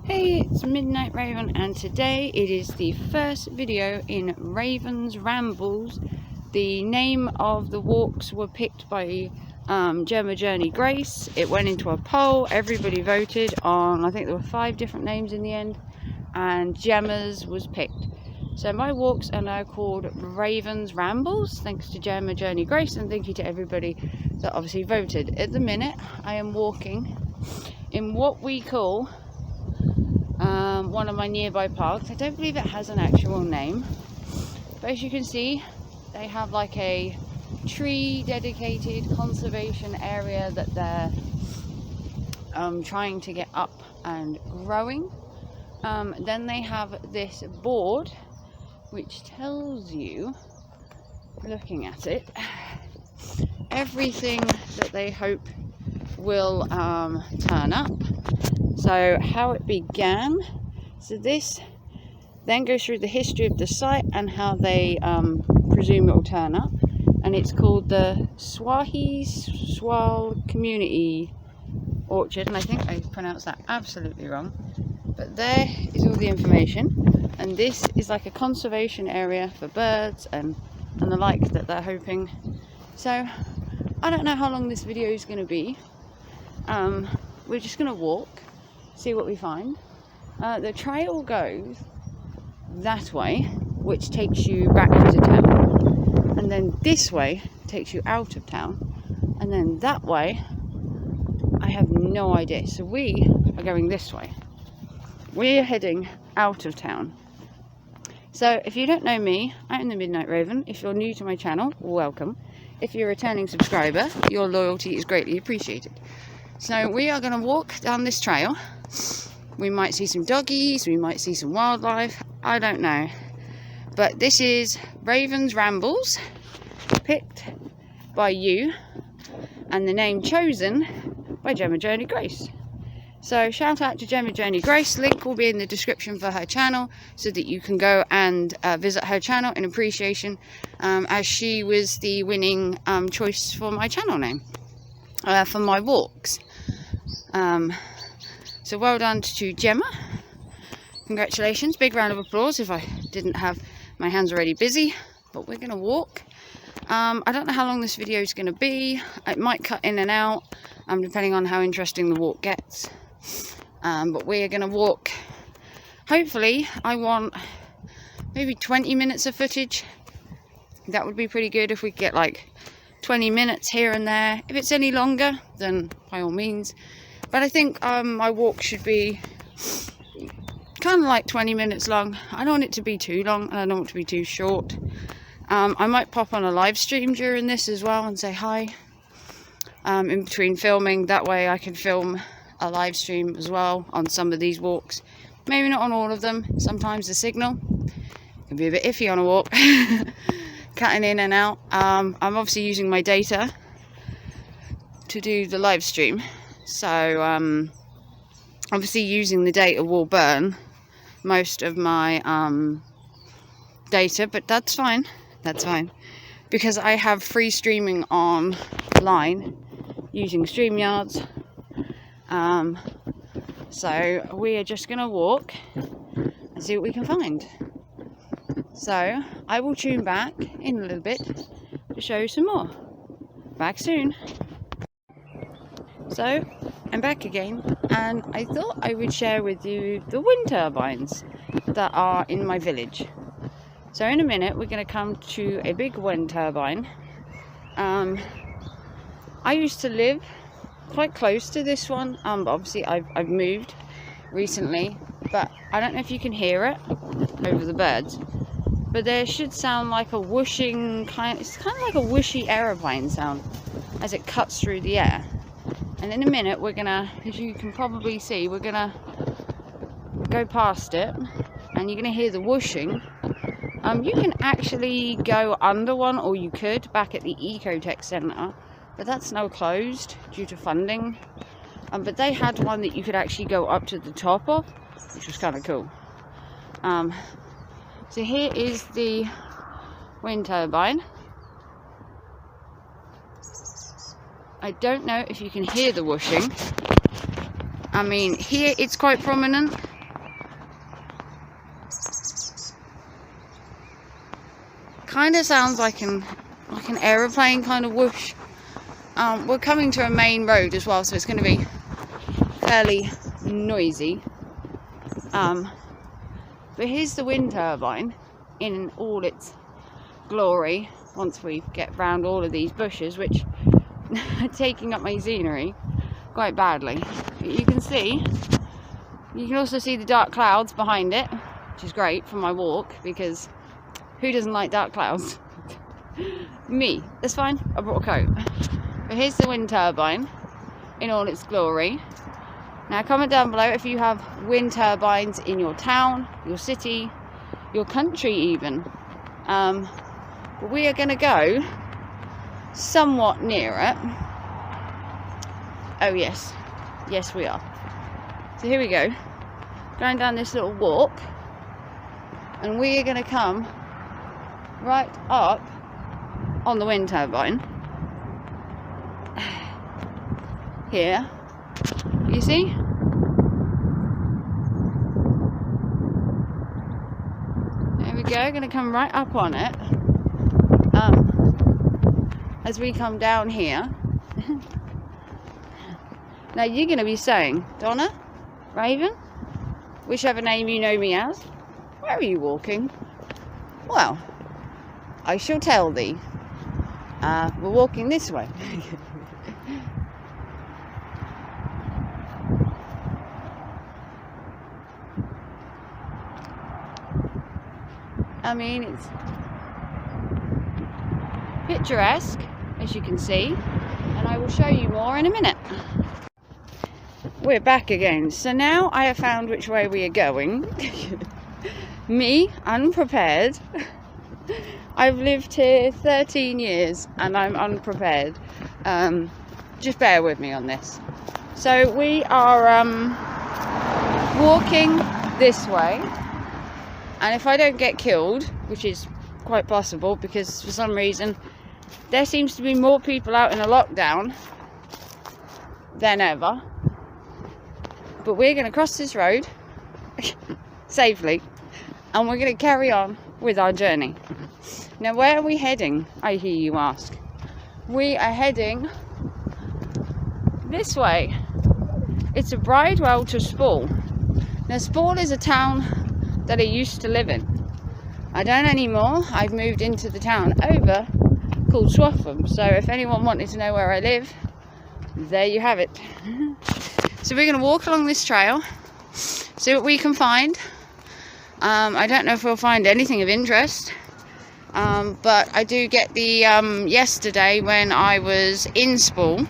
Hey, it's Midnight Raven, and today it is the first video in Raven's Rambles. The name of the walks were picked by Gemma Journey Grace. It went into a poll, everybody voted on, I think there were 5 different names in the end, and Gemma's was picked. So my walks are now called Raven's Rambles, thanks to Gemma Journey Grace, and thank you to everybody that obviously voted. At the minute, I am walking in what we call one of my nearby parks. I don't believe it has an actual name, but as you can see, they have like a tree dedicated conservation area that they're trying to get up and growing. Then they have this board which tells you, looking at it, everything that they hope will turn up. So how it began, so this then goes through the history of the site and how they presume it will turn up, and it's called the Swatham Community Orchard, and I think I pronounced that absolutely wrong, but there is all the information. And this is like a conservation area for birds and the like that they're hoping. So I don't know how long this video is going to be. We're just going to walk, see what we find. The trail goes that way, which takes you back into town, and then this way takes you out of town, and then that way I have no idea. So we are going this way. We're heading out of town. So if you don't know me, I am the Midnight Raven. If you're new to my channel, welcome. If you're a returning subscriber, your loyalty is greatly appreciated. So we are going to walk down this trail. We might see some doggies, we might see some wildlife, I don't know. But this is Raven's Rambles, picked by you, and the name chosen by Gemma Journey Grace. So shout out to Gemma Journey Grace. Link will be in the description for her channel, so that you can go and visit her channel in appreciation, as she was the winning choice for my channel name, for my walks. So well done to Gemma. Congratulations. Big round of applause if I didn't have my hands already busy. But we're going to walk. I don't know how long this video is going to be. It might cut in and out, depending on how interesting the walk gets. But we're going to walk. Hopefully, I want maybe 20 minutes of footage. That would be pretty good if we get like 20 minutes here and there. If it's any longer, then by all means. But I think my walk should be kind of like 20 minutes long. I don't want it to be too long, and I don't want it to be too short. I might pop on a live stream during this as well and say hi in between filming. That way I can film a live stream as well on some of these walks. Maybe not on all of them. Sometimes the signal can be a bit iffy on a walk. Cutting in and out. I'm obviously using my data to do the live stream. So obviously using the data will burn most of my data, but that's fine. That's fine, because I have free streaming online using StreamYards. So we are just going to walk and see what we can find. So I will tune back in a little bit to show you some more. Back soon. So I'm back again, and I thought I would share with you the wind turbines that are in my village. So in a minute we're going to come to a big wind turbine. I used to live quite close to this one, but obviously I've moved recently, but I don't know if you can hear it over the birds, but there should sound like a whooshing it's kind of like a whooshy aeroplane sound as it cuts through the air. And in a minute we're gonna, as you can probably see, we're gonna go past it, and you're gonna hear the whooshing. You can actually go under one, or you could back at the Ecotech Centre, but that's now closed due to funding. But they had one that you could actually go up to the top of, which was kind of cool. So here is the wind turbine. I don't know if you can hear the whooshing. I mean, here it's quite prominent, kind of sounds like an aeroplane kind of whoosh. We're coming to a main road as well, so it's going to be fairly noisy. But here's the wind turbine in all its glory once we get round all of these bushes, which are taking up my scenery quite badly. You can also see the dark clouds behind it, which is great for my walk, because who doesn't like dark clouds? Me. That's fine, I brought a coat. But here's the wind turbine in all its glory. Now comment down below if you have wind turbines in your town, your city, your country even. But we are going to go somewhat near it. Oh yes, yes we are. So here we go, going down this little walk, and we are going to come right up on the wind turbine. Here, you see? There we go, going to come right up on it. As we come down here. Now you're going to be saying, Donna, Raven, whichever name you know me as, where are you walking? Well, I shall tell thee. We're walking this way. I mean, it's picturesque, as you can see, and I will show you more in a minute. We're back again. So now I have found which way we are going. Me, unprepared. I've lived here 13 years and I'm unprepared. Just bear with me on this. So we are walking this way, and if I don't get killed, which is quite possible because for some reason there seems to be more people out in a lockdown than ever, but we're going to cross this road safely and we're going to carry on with our journey. Now where are we heading, I hear you ask? We are heading this way. It's a Bridewell to Spall. Now Spall is a town that I used to live in. I don't anymore. I've moved into the town over called Swatham. So if anyone wanted to know where I live, there you have it. So we're going to walk along this trail, see what we can find. I don't know if we'll find anything of interest, but I do get the yesterday when I was in Spall,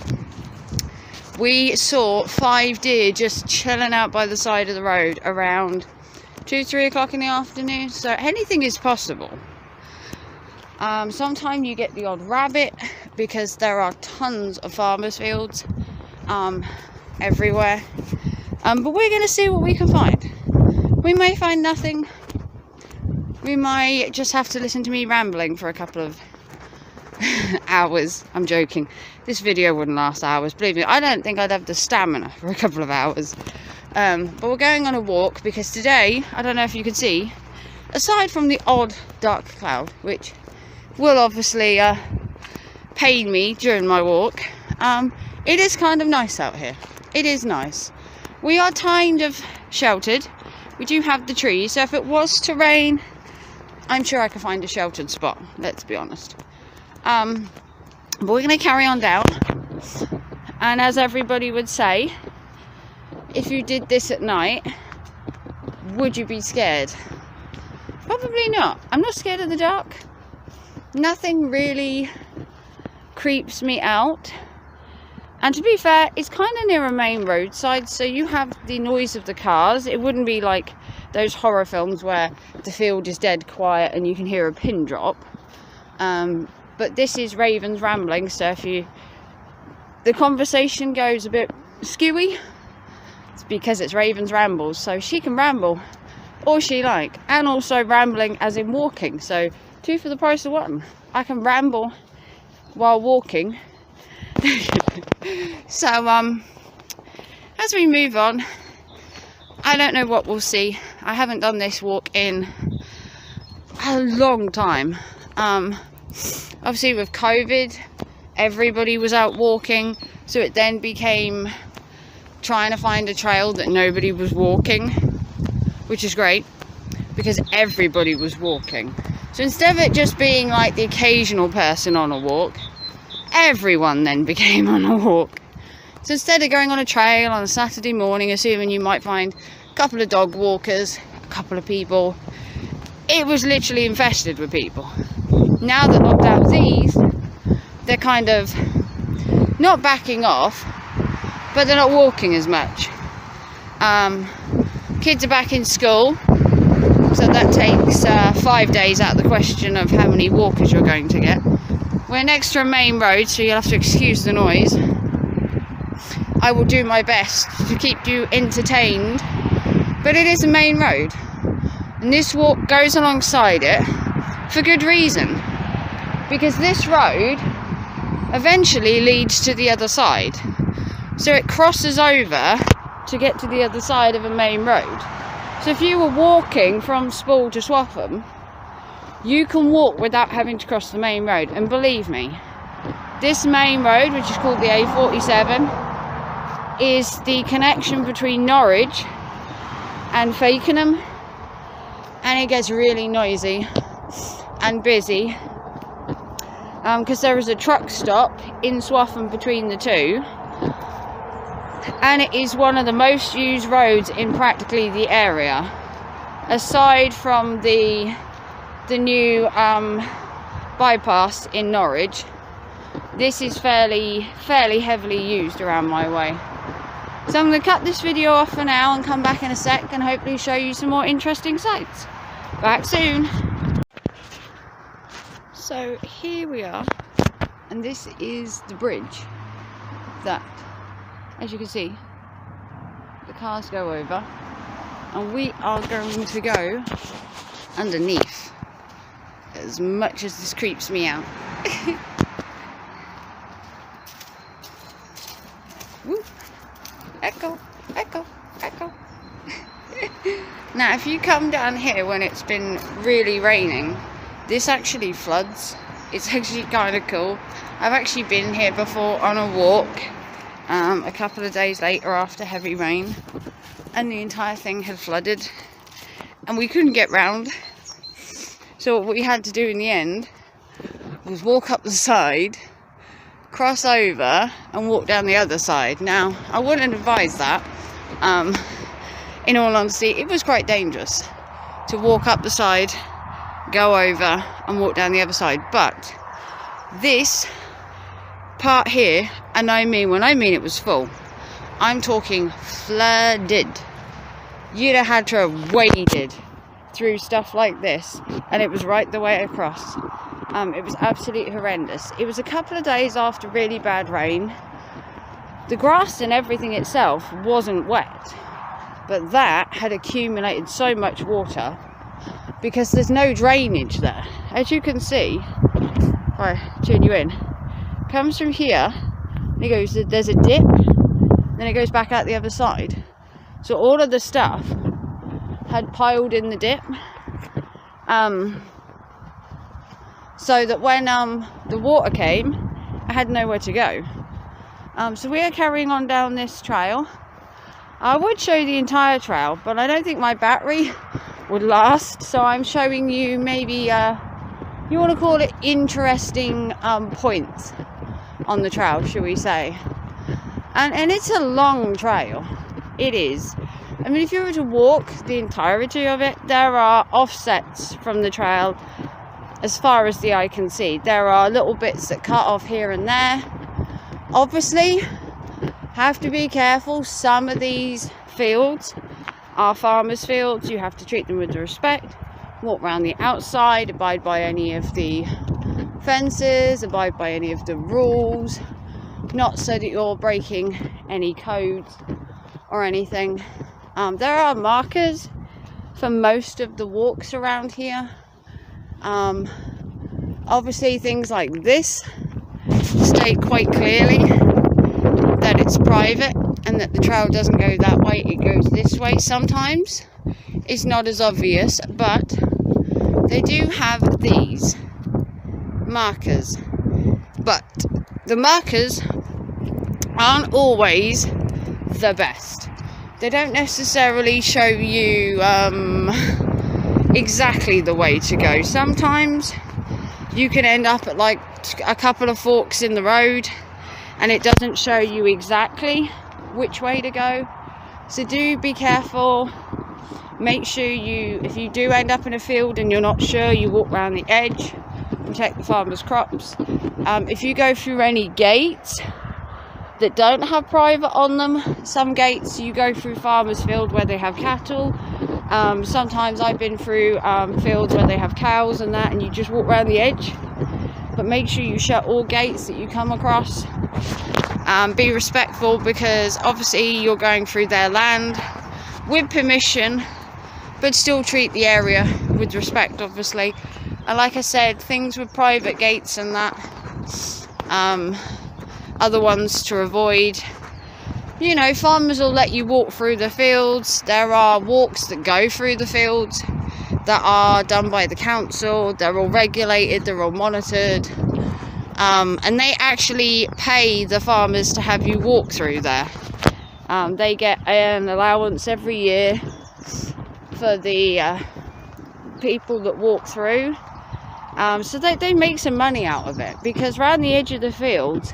we saw 5 deer just chilling out by the side of the road around 2-3 o'clock in the afternoon. So anything is possible. Sometimes you get the odd rabbit because there are tons of farmers' fields everywhere. But we're going to see what we can find. We may find nothing. We might just have to listen to me rambling for a couple of hours. I'm joking. This video wouldn't last hours. Believe me, I don't think I'd have the stamina for a couple of hours. But we're going on a walk because today, I don't know if you can see, aside from the odd dark cloud, which will obviously pain me during my walk, it is kind of nice out here. It is nice. We are kind of sheltered. We do have the trees, so if it was to rain, I'm sure I could find a sheltered spot, let's be honest. But we're going to carry on down, and as everybody would say, if you did this at night, would you be scared? Probably not. I'm not scared of the dark. Nothing really creeps me out. And to be fair, it's kind of near a main roadside, so you have the noise of the cars. It wouldn't be like those horror films where the field is dead quiet and you can hear a pin drop. But this is Raven's rambling, so if the conversation goes a bit skewy, it's because it's Raven's Rambles, so she can ramble all she like, and also rambling as in walking, so 2 for the price of 1. I can ramble while walking. So as we move on, I don't know what we'll see. I haven't done this walk in a long time. Obviously with COVID, everybody was out walking, so it then became trying to find a trail that nobody was walking, which is great because everybody was walking. So instead of it just being like the occasional person on a walk, everyone then became on a walk. So instead of going on a trail on a Saturday morning, assuming you might find a couple of dog walkers, a couple of people, it was literally infested with people. Now that lockdown's eased, they're kind of not backing off, but they're not walking as much. Kids are back in school, so that takes 5 days out of the question of how many walkers you're going to get. We're next to a main road, so you'll have to excuse the noise. I will do my best to keep you entertained, but it is a main road, and this walk goes alongside it for good reason, because this road eventually leads to the other side, so it crosses over to get to the other side of a main road. So if you were walking from Spool to Swatham, you can walk without having to cross the main road. And believe me, this main road, which is called the A47, is the connection between Norwich and Fakenham, and it gets really noisy and busy because there is a truck stop in Swatham between the two, and it is one of the most used roads in practically the area, aside from the new bypass in Norwich. This is fairly heavily used around my way. So I'm going to cut this video off for now and come back in a sec and hopefully show you some more interesting sights. Back soon. So here we are, and this is the bridge that, as you can see, the cars go over, and we are going to go underneath, as much as this creeps me out. Woo. Echo, echo, echo. Now if you come down here when it's been really raining, this actually floods. It's actually kind of cool. I've actually been here before on a walk a couple of days later after heavy rain, and the entire thing had flooded and we couldn't get round. So what we had to do in the end was walk up the side, cross over and walk down the other side. Now I wouldn't advise that. In all honesty, it was quite dangerous to walk up the side, go over and walk down the other side. But this part here, and when I mean it was full, I'm talking flooded. You'd have had to have waded through stuff like this, and it was right the way across. It was absolutely horrendous. It was a couple of days after really bad rain. The grass and everything itself wasn't wet, but that had accumulated so much water because there's no drainage there. As you can see, if I tune you in, it comes from here, and it goes, there's a dip, then it goes back out the other side. So all of the stuff had piled in the dip, so that when the water came, I had nowhere to go. So we are carrying on down this trail. I would show you the entire trail, but I don't think my battery would last, so I'm showing you maybe you want to call it interesting points on the trail, shall we say. And it's a long trail. It is. I mean, if you were to walk the entirety of it, there are offsets from the trail as far as the eye can see. There are little bits that cut off here and there. Obviously, have to be careful. Some of these fields are farmers' fields. You have to treat them with respect. Walk around the outside, abide by any of the fences, abide by any of the rules. Not so that you're breaking any codes or anything. There are markers for most of the walks around here. Obviously things like this state quite clearly that it's private and that the trail doesn't go that way, it goes this way. Sometimes it's not as obvious, but they do have these markers, but the markers aren't always the best. They don't necessarily show you exactly the way to go. Sometimes you can end up at like a couple of forks in the road and it doesn't show you exactly which way to go. So do be careful. Make sure if you do end up in a field and you're not sure, you walk around the edge and check the farmer's crops. If you go through any gates that don't have private on them, some gates you go through farmers' field where they have cattle. Sometimes I've been through fields where they have cows and that, and you just walk around the edge. But make sure you shut all gates that you come across. Be respectful, because obviously you're going through their land with permission, but still treat the area with respect, obviously. And like I said, things with private gates and that, other ones to avoid. You know, farmers will let you walk through the fields. There are walks that go through the fields that are done by the council. They're all regulated, they're all monitored, and they actually pay the farmers to have you walk through there. They get an allowance every year for the people that walk through, so they make some money out of it, because around the edge of the field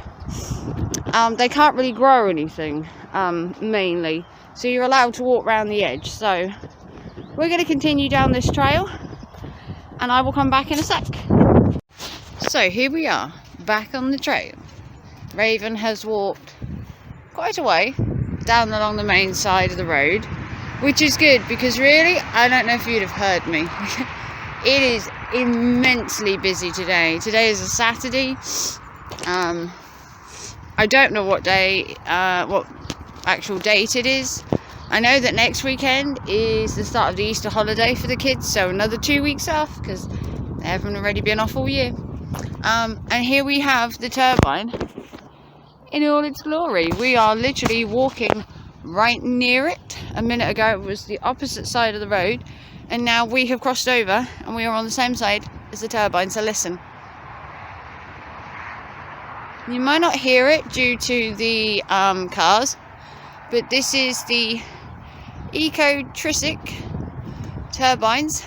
they can't really grow anything, mainly, so you're allowed to walk around the edge. So we're going to continue down this trail and I will come back in a sec. So here we are, back on the trail. Raven has walked quite a way down along the main side of the road, which is good, because really, I don't know if you'd have heard me, it is immensely busy today. Today is a Saturday. I don't know what actual date it is. I know that next weekend is the start of the Easter holiday for the kids, so another 2 weeks off, because they haven't already been off all year. And here we have the turbine in all its glory. We are literally walking right near it. A minute ago it was the opposite side of the road, and now we have crossed over and we are on the same side as the turbine. So listen. You might not hear it due to the cars, but this is the eco-trisic turbines.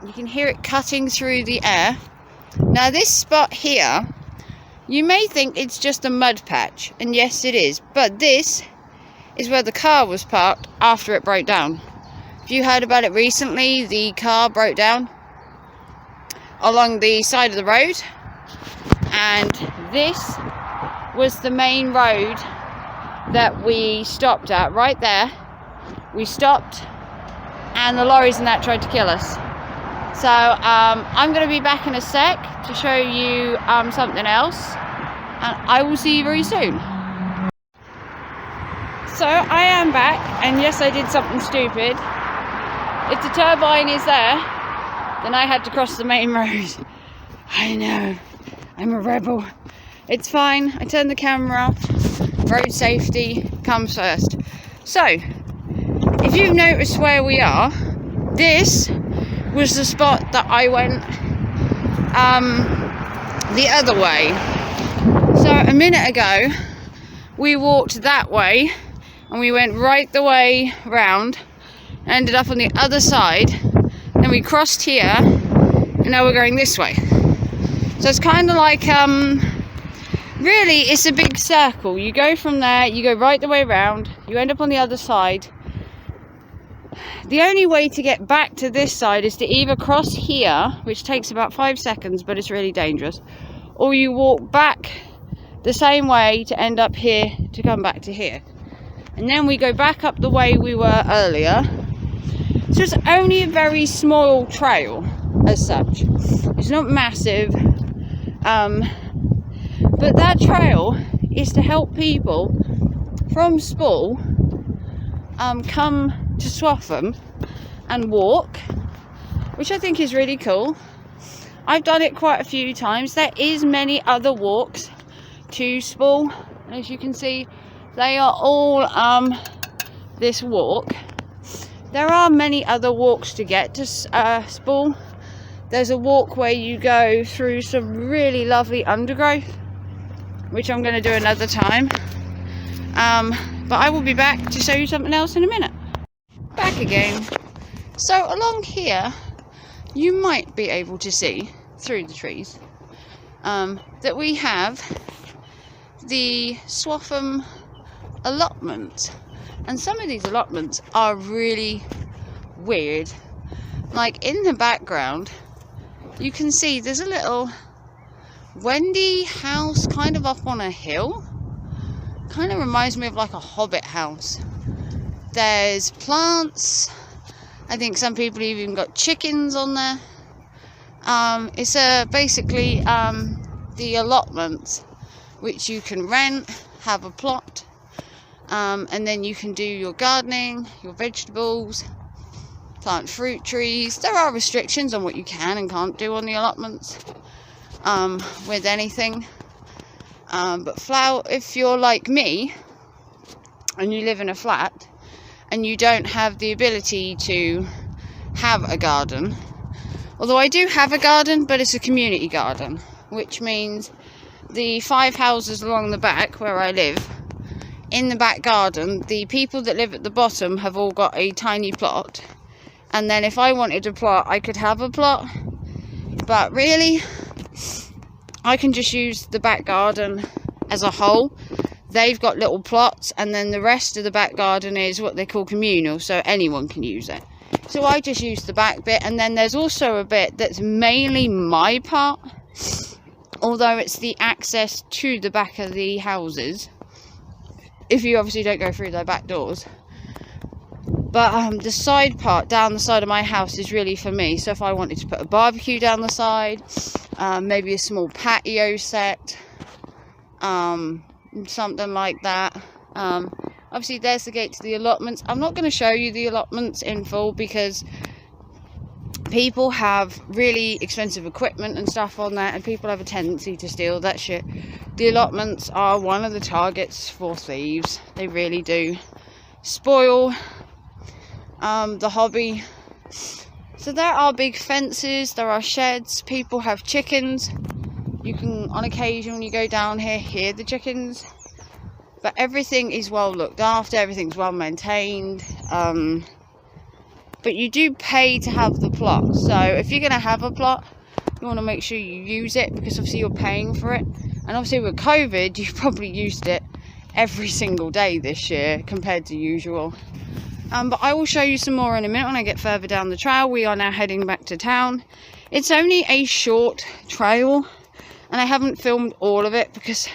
You can hear it cutting through the air. Now this spot here, you may think it's just a mud patch, and yes it is, but this is where the car was parked after it broke down. If you heard about it recently, the car broke down along the side of the road, and this was the main road that we stopped at. Right there we stopped, and the lorries and that tried to kill us. So I'm going to be back in a sec to show you something else, and I will see you very soon. So I am back, and yes, I did something stupid. If the turbine is there, then I had to cross the main road. I know, I'm a rebel. It's fine, I turned the camera off. Road safety comes first. So, if you've noticed where we are, this was the spot that I went the other way. So a minute ago we walked that way and we went right the way round, ended up on the other side, then we crossed here, and now we're going this way. So it's kind of like really it's a big circle. You go from there, you go right the way round, you end up on the other side. The only way to get back to this side is to either cross here, which takes about 5 seconds, but it's really dangerous, or you walk back the same way to end up here to come back to here. And then we go back up the way we were earlier. So it's only a very small trail as such. It's not massive. But that trail is to help people from Spall come to Swatham and walk, which I think is really cool. I've done it quite a few times. There is many other walks to Spall, and as you can see, they are all this walk. There are many other walks to get to Spall, there's a walk where you go through some really lovely undergrowth, which I'm going to do another time. But I will be back to show you something else in a minute. Back again. So along here, you might be able to see through the trees that we have the Swatham Allotment. And some of these allotments are really weird. Like in the background, you can see there's a little Wendy house kind of up on a hill. Kind of reminds me of like a hobbit house. There's plants. I think some people even got chickens on there. It's basically the allotments, which you can rent, have a plot, and then you can do your gardening, your vegetables, plant fruit trees. There are restrictions on what you can and can't do on the allotments with anything. But if you're like me and you live in a flat and you don't have the ability to have a garden, although I do have a garden, but it's a community garden, which means the 5 houses along the back where I live, in the back garden, the people that live at the bottom have all got a tiny plot, and then if I wanted a plot, I could have a plot, but really I can just use the back garden as a whole. They've got little plots, and then the rest of the back garden is what they call communal, so anyone can use it. So I just use the back bit, and then there's also a bit that's mainly my part, although it's the access to the back of the houses, if you obviously don't go through their back doors. But the side part down the side of my house is really for me. So if I wanted to put a barbecue down the side, maybe a small patio set, something like that. Obviously there's the gate to the allotments. I'm not going to show you the allotments in full because people have really expensive equipment and stuff on there, and people have a tendency to steal that shit. The allotments are one of the targets for thieves. They really do spoil the hobby. So there are big fences, there are sheds, people have chickens. You can, on occasion when you go down here, hear the chickens. But everything is well looked after, everything's well maintained. But you do pay to have the plot. So if you're going to have a plot, you want to make sure you use it, because obviously you're paying for it. And obviously with COVID, you've probably used it every single day this year compared to usual. But I will show you some more in a minute when I get further down the trail. We are now heading back to town. It's only a short trail, and I haven't filmed all of it because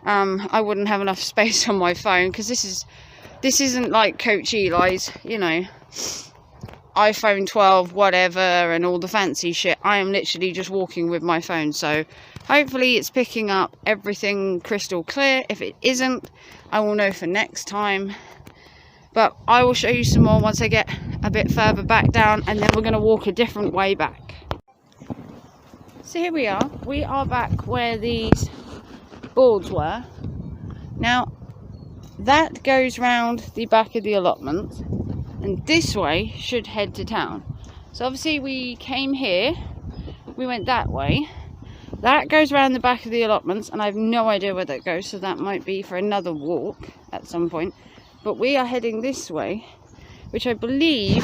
I wouldn't have enough space on my phone, because this isn't like Coach Eli's, you know, iPhone 12 whatever and all the fancy shit. I am literally just walking with my phone, so hopefully it's picking up everything crystal clear. If it isn't, I will know for next time. But I will show you some more once I get a bit further back down, and then we're going to walk a different way back. So here we are. We are back where these boards were. Now, that goes round the back of the allotment, and this way should head to town. So obviously we came here, we went that way. That goes around the back of the allotments, and I have no idea where that goes, so that might be for another walk at some point. But we are heading this way, which I believe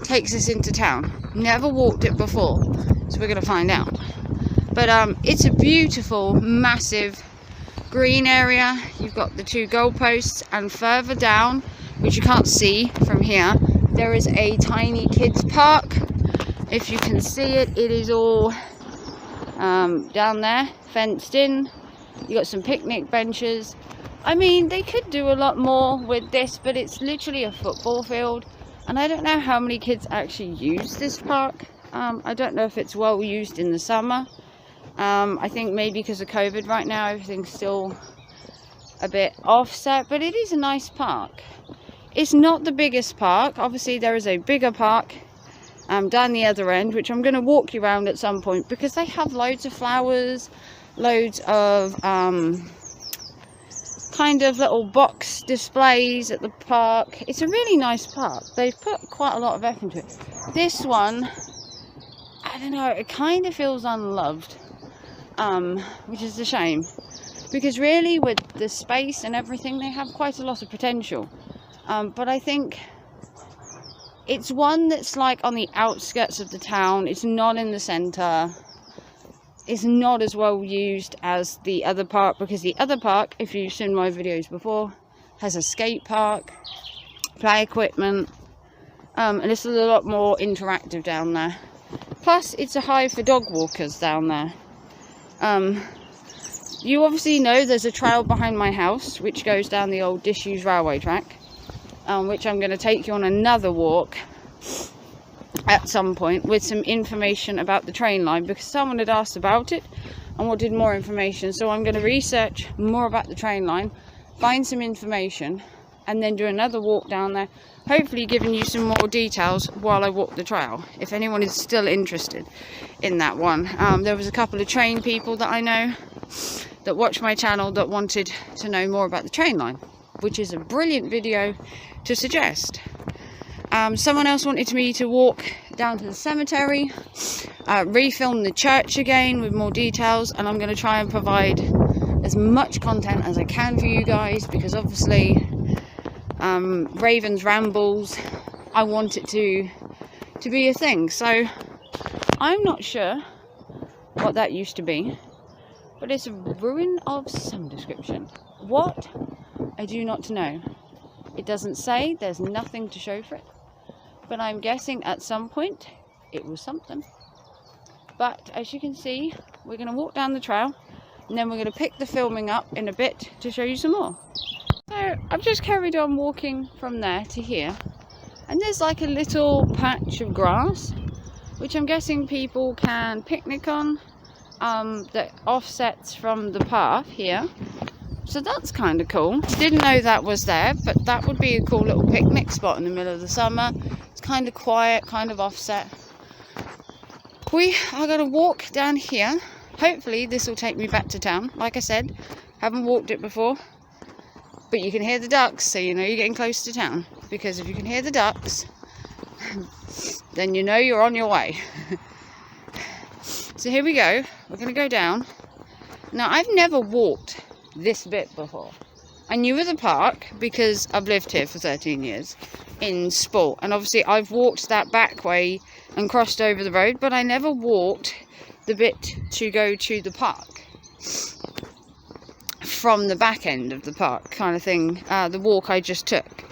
takes us into town. Never walked it before, so we're going to find out. But it's a beautiful, massive green area. You've got the 2 goalposts, and further down, which you can't see from here, there is a tiny kids park. If you can see it, it is all down there, fenced in. You got some picnic benches. I mean, they could do a lot more with this, but it's literally a football field, and I don't know how many kids actually use this park. I don't know if it's well used in the summer. I think maybe because of COVID right now, everything's still a bit offset, but it is a nice park. It's not the biggest park. Obviously, there is a bigger park down the other end, which I'm going to walk you around at some point, because they have loads of flowers, loads of kind of little box displays at the park. It's a really nice park. They've put quite a lot of effort into it. This one I don't know, it kind of feels unloved, which is a shame, because really with the space and everything, they have quite a lot of potential, but I think it's one that's like on the outskirts of the town. It's not in the centre. It's not as well used as the other park, because the other park, if you've seen my videos before, has a skate park, play equipment, and it's a lot more interactive down there. Plus, it's a hive for dog walkers down there. You obviously know there's a trail behind my house which goes down the old disused railway track, which I'm going to take you on another walk at some point with some information about the train line, because someone had asked about it and wanted more information. So I'm going to research more about the train line, find some information, and then do another walk down there, hopefully giving you some more details while I walk the trail, if anyone is still interested in that one. There was a couple of train people that I know that watch my channel that wanted to know more about the train line, which is a brilliant video to suggest. Someone else wanted me to walk down to the cemetery, refilm the church again with more details, and I'm going to try and provide as much content as I can for you guys, because obviously Raven's Rambles, I want it to be a thing. So I'm not sure what that used to be, but it's a ruin of some description. What? I do not know. It doesn't say, there's nothing to show for it. But I'm guessing at some point it was something. But as you can see, we're going to walk down the trail, and then we're going to pick the filming up in a bit to show you some more. So I've just carried on walking from there to here, and there's like a little patch of grass which I'm guessing people can picnic on, that offsets from the path here. So that's kind of cool. Didn't know that was there, but that would be a cool little picnic spot in the middle of the summer. It's kind of quiet, kind of offset. We are going to walk down here. Hopefully this will take me back to town. Like I said, haven't walked it before, but you can hear the ducks, so you know you're getting close to town. Because if you can hear the ducks, then you know you're on your way. So here we go. We're going to go down. Now, I've never walked this bit before. I knew of the park because I've lived here for 13 years in sport, and obviously I've walked that back way and crossed over the road, but I never walked the bit to go to the park from the back end of the park kind of thing, the walk I just took.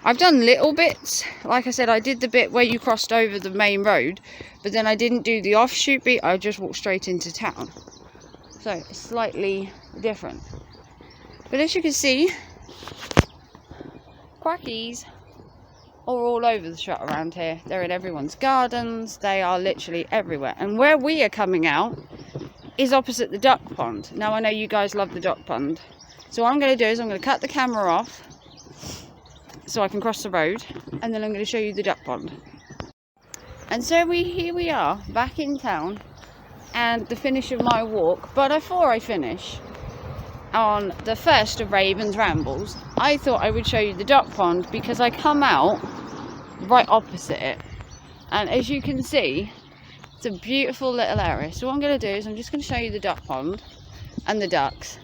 I've done little bits. Like I said, I did the bit where you crossed over the main road, but then I didn't do the offshoot bit. I just walked straight into town. So it's slightly different. But as you can see, quackies are all over the shop around here. They're in everyone's gardens. They are literally everywhere. And where we are coming out is opposite the duck pond. Now, I know you guys love the duck pond. So what I'm going to do is I'm going to cut the camera off so I can cross the road, and then I'm going to show you the duck pond. And so here we are, back in town, and the finish of my walk. But before I finish, on the first of Raven's Rambles, I thought I would show you the duck pond, because I come out right opposite it, and as you can see, it's a beautiful little area. So what I'm going to do is I'm just going to show you the duck pond and the ducks,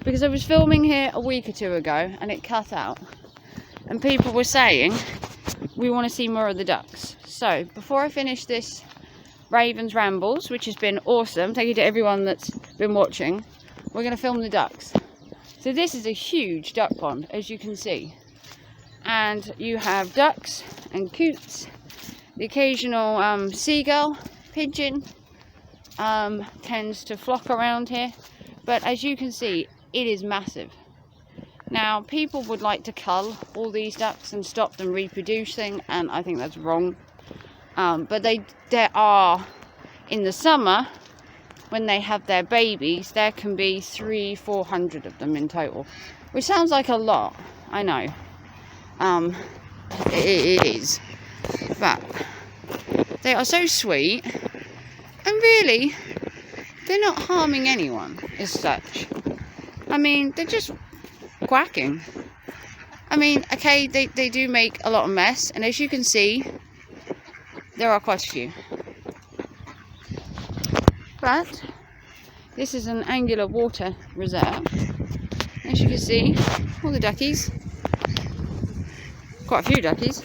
because I was filming here a week or two ago and it cut out, and people were saying we want to see more of the ducks. So before I finish this Raven's Rambles, which has been awesome, thank you to everyone that's been watching, we're going to film the ducks. So this is a huge duck pond, as you can see, and you have ducks and coots, the occasional seagull, pigeon tends to flock around here, but as you can see, it is massive. Now, people would like to cull all these ducks and stop them reproducing, and I think that's wrong. But there are, in the summer, when they have their babies, there can be 300-400 of them in total, which sounds like a lot, I know. It is, but they are so sweet, and really, they're not harming anyone as such. I mean, they're just quacking. I mean, okay, they do make a lot of mess, and as you can see, there are quite a few. But this is an angular water reserve. As you can see, all the duckies. Quite a few duckies.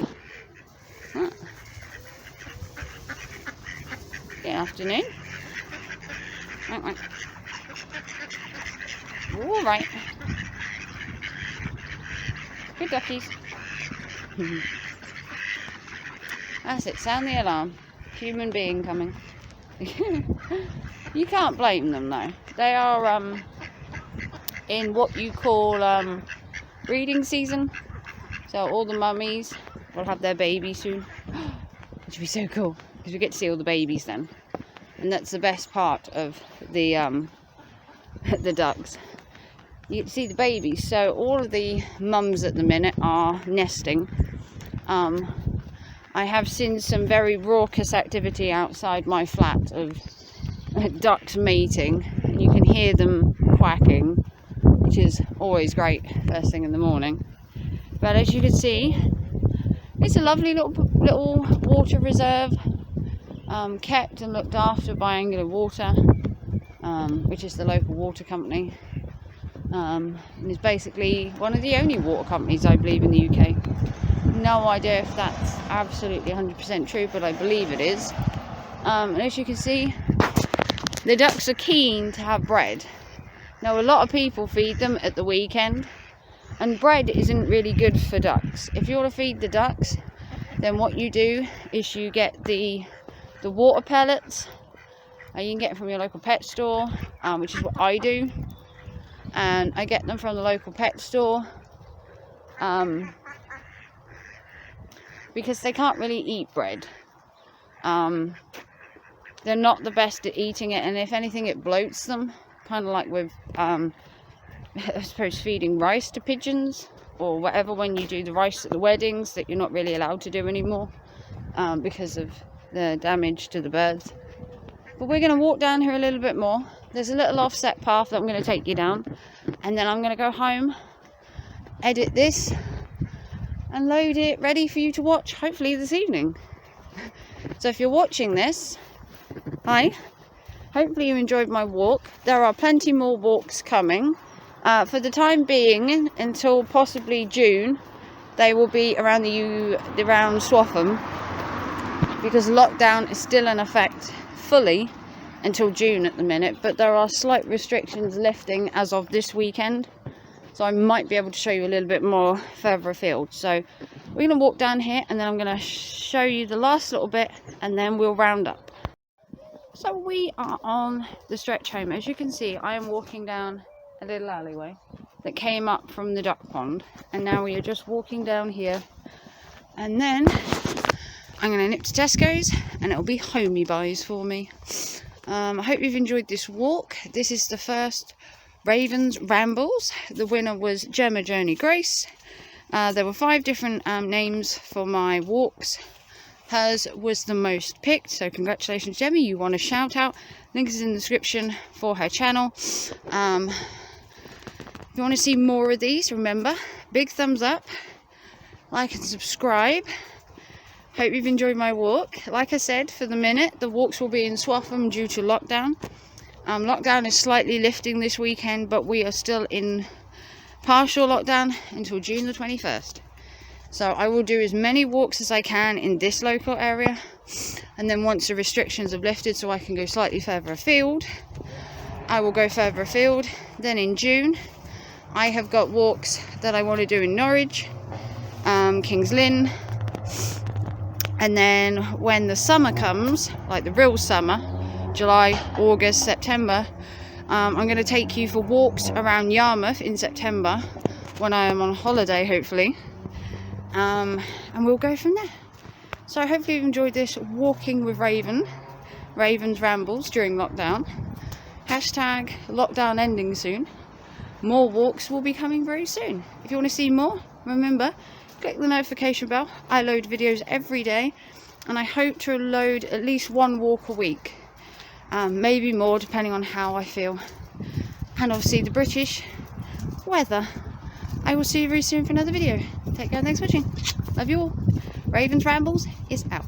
Good afternoon. Right. All right. Good duckies. That's it, sound the alarm. Human being coming. You can't blame them though. They are in what you call breeding season. So all the mummies will have their babies soon. Which would be so cool, because we get to see all the babies then. And that's the best part of the the ducks. You get to see the babies. So all of the mums at the minute are nesting. I have seen some very raucous activity outside my flat of ducks mating, and you can hear them quacking, which is always great first thing in the morning. But as you can see, it's a lovely little water reserve, kept and looked after by Angular Water, which is the local water company, and is basically one of the only water companies I believe in the UK. No idea if that's absolutely 100% true, but I believe it is. And as you can see, the ducks are keen to have bread. Now a lot of people feed them at the weekend, and bread isn't really good for ducks. If you want to feed the ducks, then what you do is you get the water pellets. You can get them from your local pet store, which is what I do. And I get them from the local pet store because they can't really eat bread. They're not the best at eating it, and if anything it bloats them, kind of like with I suppose feeding rice to pigeons or whatever, when you do the rice at the weddings that you're not really allowed to do anymore because of the damage to the birds. But we're going to walk down here a little bit more. There's a little offset path that I'm going to take you down, and then I'm going to go home, edit this and load it ready for you to watch hopefully this evening. So if you're watching this, hi, hopefully you enjoyed my walk. There are plenty more walks coming. For the time being, until possibly June, they will be around around Swatham, because lockdown is still in effect fully until June at the minute, but there are slight restrictions lifting as of this weekend, so I might be able to show you a little bit more further afield. So we're going to walk down here, and then I'm going to show you the last little bit, and then we'll round up. So we are on the stretch home. As you can see, I am walking down a little alleyway that came up from the duck pond, and now we are just walking down here, and then I'm going to nip to Tesco's and it'll be homey buys for me. I hope you've enjoyed this walk. This is the first Ravens Rambles. The winner was Gemma Journey Grace. There were 5 different names for my walks. Hers was the most picked, so congratulations Gemma, you won a shout out. Link is in the description for her channel. If you want to see more of these, remember, big thumbs up, like and subscribe. Hope you've enjoyed my walk. Like I said, for the minute, the walks will be in Swatham due to lockdown. Lockdown is slightly lifting this weekend, but we are still in partial lockdown until June the 21st. So I will do as many walks as I can in this local area, and then once the restrictions have lifted so I can go slightly further afield, I will go further afield. Then in June, I have got walks that I want to do in Norwich, Kings Lynn. And then when the summer comes, like the real summer, July, August, September, I'm going to take you for walks around Yarmouth in September when I am on holiday, hopefully. And we'll go from there. So hopefully you've enjoyed this walking with Ravens Rambles during lockdown. Hashtag lockdown ending soon. More walks will be coming very soon. If you want to see more, remember, click the notification bell. I load videos every day, and I hope to load at least 1 walk a week, maybe more depending on how I feel, and obviously the British weather. I will see you very soon for another video. Take care, thanks for watching. Love you all. Ravens Rambles is out.